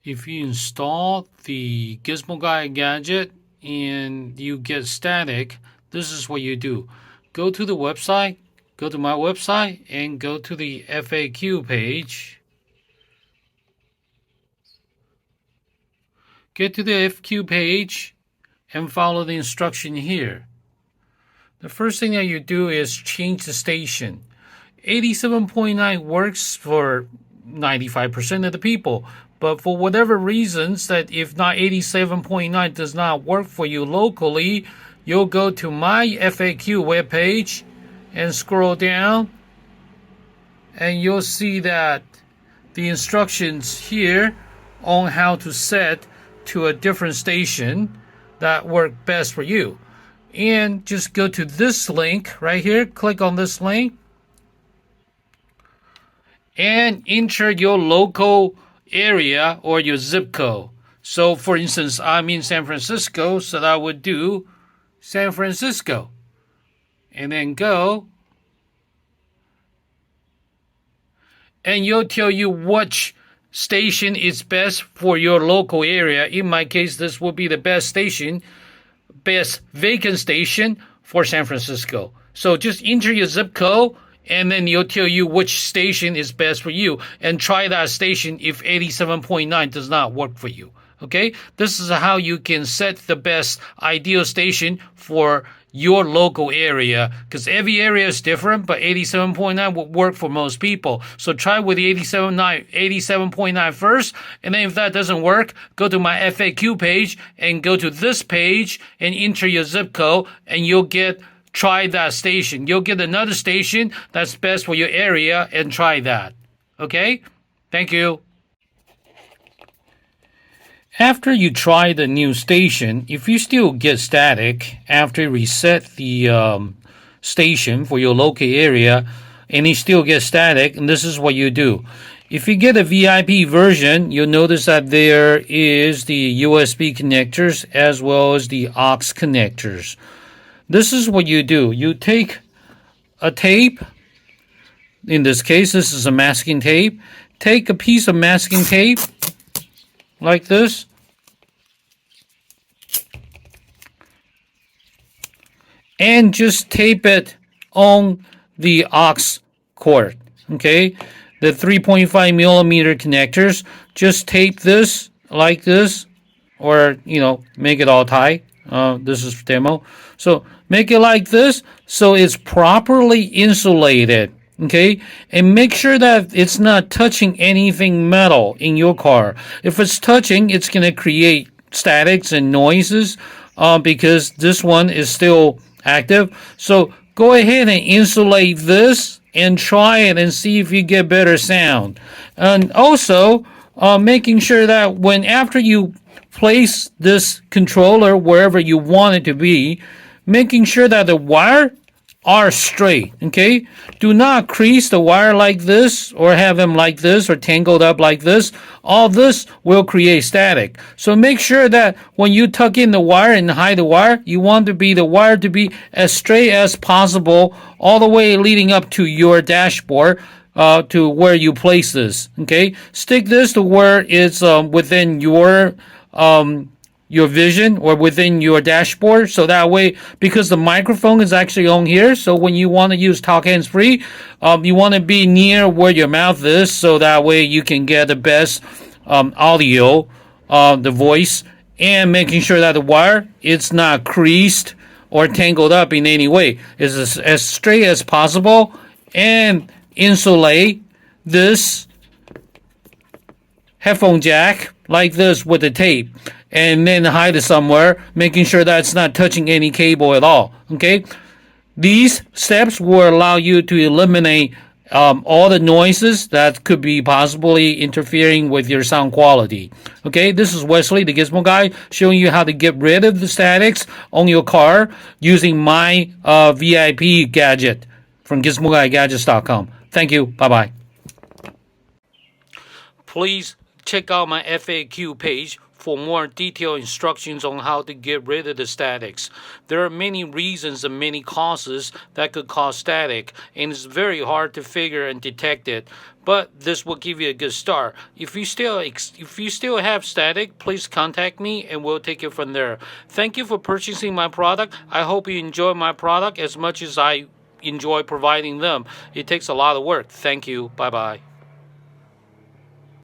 If you install the Gizmo Guy Gadget and you get static, this is what you do. Go to the website, go to my website, and go to the FAQ page. Get to the FAQ page and follow the instruction here. The first thing that you do is change the station. 87.9 works for 95% of the people. But for whatever reasons that if not 87.9 does not work for you locally, you'll go to my FAQ webpage and scroll down and you'll see that the instructions here on how to set to a different station that work best for you. And just go to this link right here, click on this link and enter your local area or your zip code. So for instance, I'm in San Francisco, so I would do San Francisco and then go, and you'll tell you which station is best for your local area. In my case, this will be the best vacant station for San Francisco. So just enter your zip code and then you'll tell you which station is best for you and try that station if 87.9 does not work for you. Okay, this is how you can set the best ideal station for your local area, because every area is different, but 87.9 will work for most people. So try with the 87.9 first, and then if that doesn't work, go to my FAQ page and go to this page and enter your zip code, and you'll try that station. You'll get another station that's best for your area and try that. Okay? Thank you. After you try the new station, if you still get static after you reset the station for your local area and you still get static, and this is what you do. If you get a VIP version, you'll notice that there is the USB connectors as well as the aux connectors. This is what you do. You take a tape. In this case, this is a masking tape. Take a piece of masking tape like this. And just tape it on the aux cord. Okay, the 3.5 millimeter connectors. Just tape this like this, or make it all tight. This is demo. So make it like this so it's properly insulated. Okay, and make sure that it's not touching anything metal in your car. If it's touching, it's going to create statics and noises because this one is still active. So go ahead and insulate this and try it and see if you get better sound. And also making sure that after you place this controller wherever you want it to be, making sure that the wire are straight. Okay, do not crease the wire like this or have them like this or tangled up like this. All this will create static. So make sure that when you tuck in the wire and hide the wire, you want the wire to be as straight as possible all the way leading up to your dashboard, to where you place this. Okay, stick this to where it's within your vision or within your dashboard, so that way, because the microphone is actually on here, so when you want to use talk hands free, you want to be near where your mouth is, so that way you can get the best audio, the voice, and making sure that the wire it's not creased or tangled up in any way. It's as straight as possible, and insulate this headphone jack like this with the tape, and then hide it somewhere, making sure that it's not touching any cable at all. Okay, these steps will allow you to eliminate all the noises that could be possibly interfering with your sound quality. Okay, this is Wesley, the Gizmo Guy, showing you how to get rid of the statics on your car using my VIP gadget from GizmoGuyGadgets.com. Thank you. Bye-bye. Please check out my FAQ page for more detailed instructions on how to get rid of the statics. There are many reasons and many causes that could cause static, and it's very hard to figure and detect it. But this will give you a good start. If you still have static, please contact me and we'll take it from there. Thank you for purchasing my product. I hope you enjoy my product as much as I enjoy providing them. It takes a lot of work. Thank you. Bye bye.